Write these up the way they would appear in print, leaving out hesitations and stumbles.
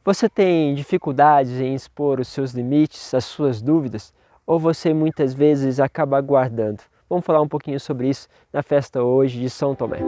Você tem dificuldades em expor os seus limites, as suas dúvidas, ou você muitas vezes acaba guardando? Vamos falar um pouquinho sobre isso na festa hoje de São Tomé.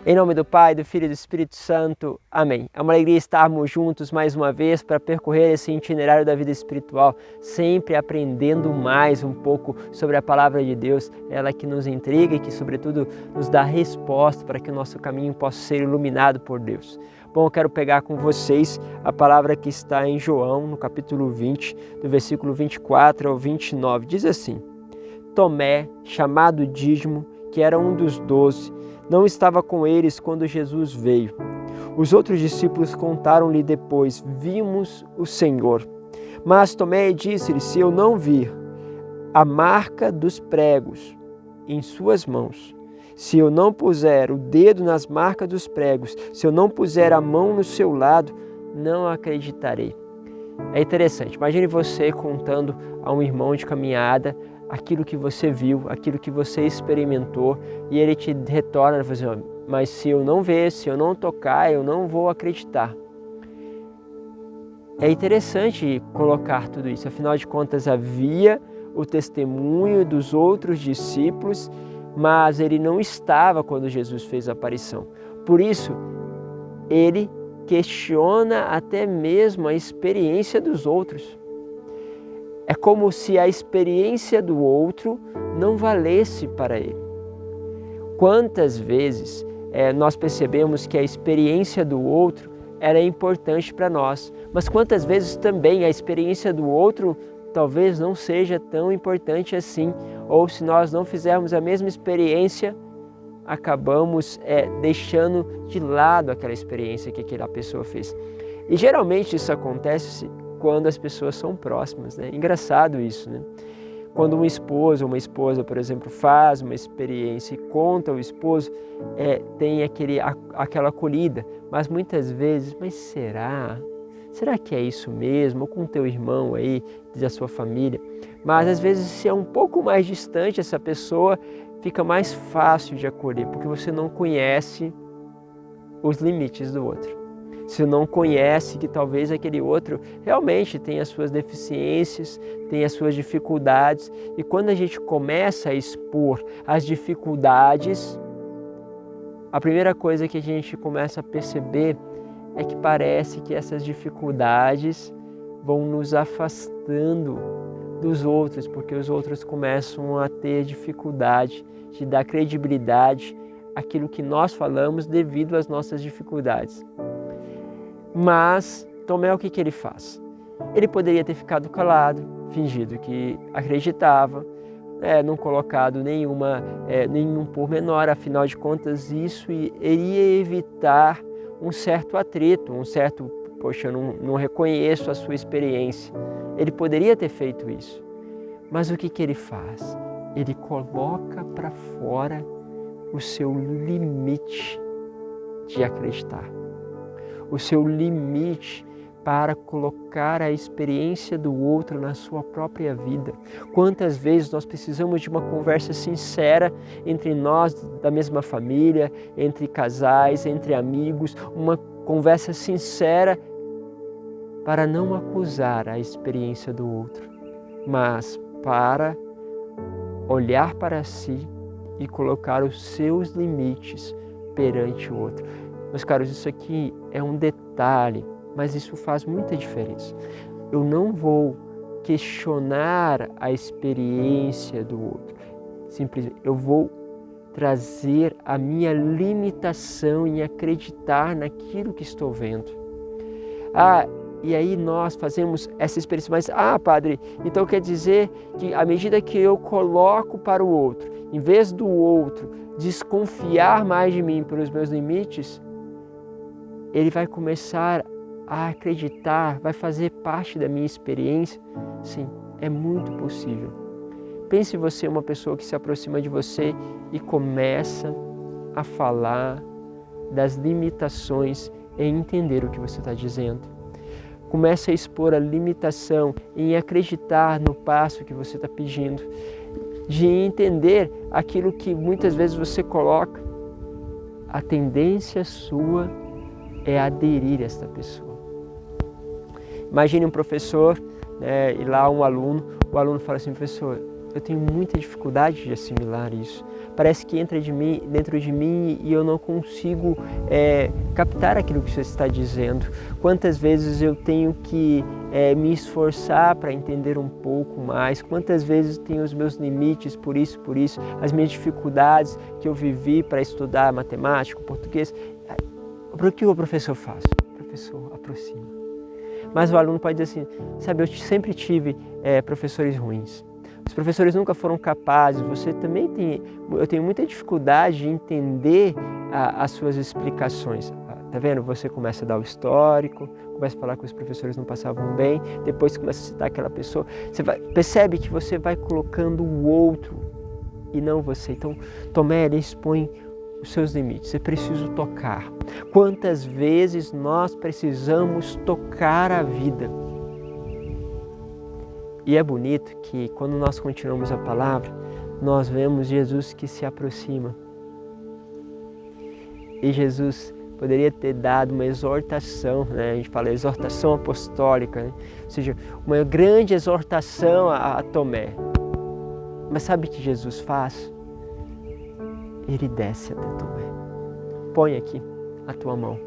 Em nome do Pai, do Filho e do Espírito Santo. Amém. É uma alegria estarmos juntos mais uma vez para percorrer esse itinerário da vida espiritual, sempre aprendendo mais um pouco sobre a Palavra de Deus, ela que nos intriga e que, sobretudo, nos dá resposta para que o nosso caminho possa ser iluminado por Deus. Bom, eu quero pegar com vocês a palavra que está em João, no capítulo 20, do versículo 24 ao 29. Diz assim: Tomé, chamado Dídimo, que era um dos 12, não estava com eles quando Jesus veio. Os outros discípulos contaram-lhe depois: Vimos o Senhor. Mas Tomé disse-lhe: Se eu não vir a marca dos pregos em suas mãos, se eu não puser o dedo nas marcas dos pregos, se eu não puser a mão no seu lado, não acreditarei. É interessante, imagine você contando a um irmão de caminhada aquilo que você viu, aquilo que você experimentou, e ele te retorna dizendo: mas se eu não ver, se eu não tocar, eu não vou acreditar. É interessante colocar tudo isso, afinal de contas havia o testemunho dos outros discípulos, mas ele não estava quando Jesus fez a aparição. Por isso, ele questiona até mesmo a experiência dos outros. É como se a experiência do outro não valesse para ele. Quantas vezes nós percebemos que a experiência do outro era importante para nós, mas quantas vezes também a experiência do outro talvez não seja tão importante assim, ou se nós não fizermos a mesma experiência, acabamos deixando de lado aquela experiência que aquela pessoa fez. E geralmente isso acontece quando as pessoas são próximas, né? Engraçado isso, né? Quando um esposo ou uma esposa, por exemplo, faz uma experiência e conta ao esposo, tem aquela acolhida, mas muitas vezes, mas será? Será que é isso mesmo? Ou com teu irmão aí, da sua família? Mas às vezes, se é um pouco mais distante essa pessoa, fica mais fácil de acolher, porque você não conhece os limites do outro. Se não conhece que talvez aquele outro realmente tenha as suas deficiências, tenha as suas dificuldades. E quando a gente começa a expor as dificuldades, a primeira coisa que a gente começa a perceber é que parece que essas dificuldades vão nos afastando dos outros, porque os outros começam a ter dificuldade de dar credibilidade àquilo que nós falamos devido às nossas dificuldades. Mas Tomé, o que ele faz? Ele poderia ter ficado calado, fingido que acreditava, não colocado nenhum pormenor, afinal de contas isso iria evitar um certo atrito, poxa, eu não reconheço a sua experiência. Ele poderia ter feito isso, mas o que ele faz? Ele coloca para fora o seu limite de acreditar. O seu limite para colocar a experiência do outro na sua própria vida. Quantas vezes nós precisamos de uma conversa sincera entre nós da mesma família, entre casais, entre amigos, uma conversa sincera para não acusar a experiência do outro, mas para olhar para si e colocar os seus limites perante o outro. Meus caros, isso aqui é um detalhe, mas isso faz muita diferença. Eu não vou questionar a experiência do outro. Simplesmente, eu vou trazer a minha limitação em acreditar naquilo que estou vendo. E aí nós fazemos essa experiência, mas, padre, então quer dizer que à medida que eu coloco para o outro, em vez do outro desconfiar mais de mim pelos meus limites, ele vai começar a acreditar, vai fazer parte da minha experiência? Sim, é muito possível. Pense você uma pessoa que se aproxima de você e começa a falar das limitações e entender o que você está dizendo. Comece a expor a limitação em acreditar no passo que você está pedindo, de entender aquilo que muitas vezes você coloca. A tendência sua é aderir a esta pessoa. Imagine um professor, né, e lá o aluno fala assim: professor, eu tenho muita dificuldade de assimilar isso. Parece que entra dentro de mim e eu não consigo captar aquilo que você está dizendo. Quantas vezes eu tenho que me esforçar para entender um pouco mais? Quantas vezes tenho os meus limites por isso, as minhas dificuldades que eu vivi para estudar matemática, português. O que o professor faz? O professor aproxima. Mas o aluno pode dizer assim: sabe, eu sempre tive professores ruins. Os professores nunca foram capazes, eu tenho muita dificuldade de entender as suas explicações. Tá vendo? Você começa a dar o histórico, começa a falar que os professores não passavam bem, depois começa a citar aquela pessoa. Percebe que você vai colocando o outro e não você. Então, Tomé, ele expõe os seus limites. É preciso tocar. Quantas vezes nós precisamos tocar a vida? E é bonito que quando nós continuamos a palavra, nós vemos Jesus que se aproxima. E Jesus poderia ter dado uma exortação, né? A gente fala exortação apostólica, né? Ou seja, uma grande exortação a Tomé. Mas sabe o que Jesus faz? Ele desce até Tomé. Põe aqui a tua mão.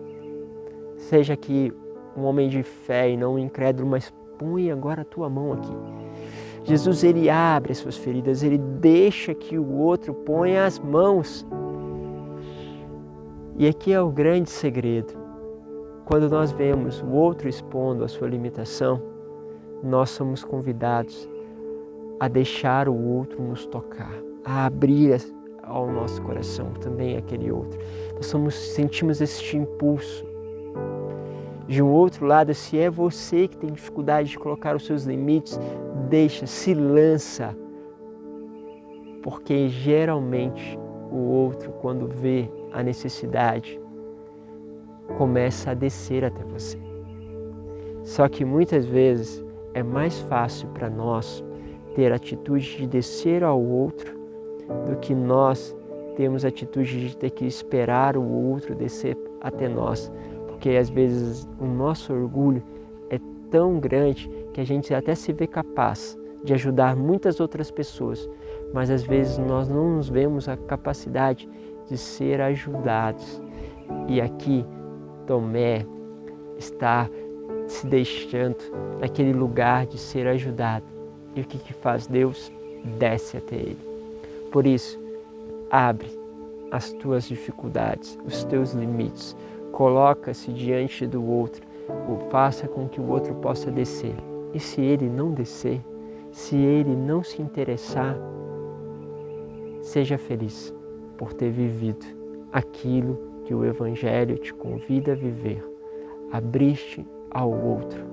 Seja aqui um homem de fé e não um incrédulo, mas põe agora a tua mão aqui. Jesus, ele abre as suas feridas, ele deixa que o outro ponha as mãos. E aqui é o grande segredo. Quando nós vemos o outro expondo a sua limitação, nós somos convidados a deixar o outro nos tocar, a abrir ao nosso coração também aquele outro. Nós sentimos este impulso. De um outro lado, se é você que tem dificuldade de colocar os seus limites, se lança. Porque geralmente o outro, quando vê a necessidade, começa a descer até você. Só que muitas vezes é mais fácil para nós ter a atitude de descer ao outro do que nós temos a atitude de ter que esperar o outro descer até nós. Porque às vezes o nosso orgulho é tão grande que a gente até se vê capaz de ajudar muitas outras pessoas, mas às vezes nós não nos vemos a capacidade de ser ajudados. E aqui Tomé está se deixando naquele lugar de ser ajudado. E o que faz Deus? Desce até ele. Por isso, abre as tuas dificuldades, os teus limites. Coloca-se diante do outro, ou faça com que o outro possa descer. E se ele não descer, se ele não se interessar, seja feliz por ter vivido aquilo que o Evangelho te convida a viver. Abriste ao outro,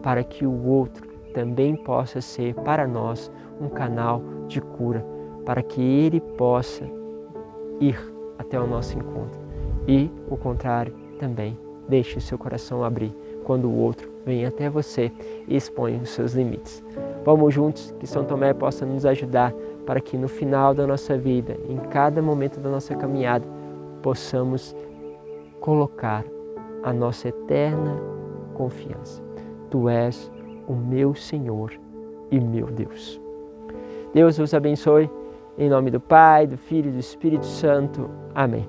para que o outro também possa ser para nós um canal de cura, para que ele possa ir até o nosso encontro. E o contrário também, deixe o seu coração abrir quando o outro vem até você e expõe os seus limites. Vamos juntos, que São Tomé possa nos ajudar para que no final da nossa vida, em cada momento da nossa caminhada, possamos colocar a nossa eterna confiança. Tu és o meu Senhor e meu Deus. Deus vos abençoe, em nome do Pai, do Filho e do Espírito Santo. Amém.